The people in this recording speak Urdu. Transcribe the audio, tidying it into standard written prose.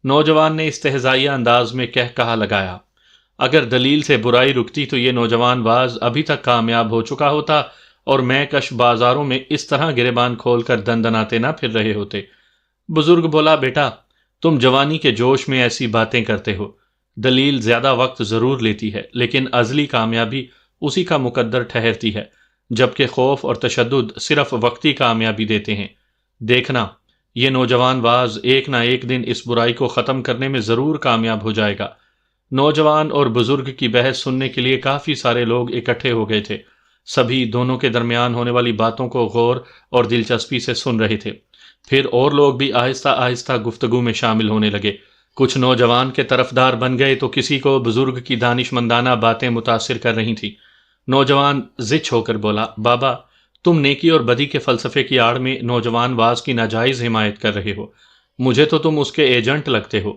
نوجوان نے استہزائیہ انداز میں کہا لگایا، اگر دلیل سے برائی رکتی تو یہ نوجوان باز ابھی تک کامیاب ہو چکا ہوتا اور میں کش بازاروں میں اس طرح گریبان کھول کر دندناتے نہ پھر رہے ہوتے۔ بزرگ بولا، بیٹا تم جوانی کے جوش میں ایسی باتیں کرتے ہو، دلیل زیادہ وقت ضرور لیتی ہے لیکن ازلی کامیابی اسی کا مقدر ٹھہرتی ہے، جبکہ خوف اور تشدد صرف وقتی کامیابی دیتے ہیں۔ دیکھنا یہ نوجوان باز ایک نہ ایک دن اس برائی کو ختم کرنے میں ضرور کامیاب ہو جائے گا۔ نوجوان اور بزرگ کی بحث سننے کے لیے کافی سارے لوگ اکٹھے ہو گئے تھے۔ سبھی دونوں کے درمیان ہونے والی باتوں کو غور اور دلچسپی سے سن رہے تھے۔ پھر اور لوگ بھی آہستہ آہستہ گفتگو میں شامل ہونے لگے۔ کچھ نوجوان کے طرفدار بن گئے تو کسی کو بزرگ کی دانش مندانہ باتیں متاثر کر رہی تھیں۔ نوجوان زچ ہو کر بولا، بابا تم نیکی اور بدی کے فلسفے کی آڑ میں نوجوان باز کی ناجائز حمایت کر رہے ہو، مجھے تو تم اس کے ایجنٹ لگتے ہو۔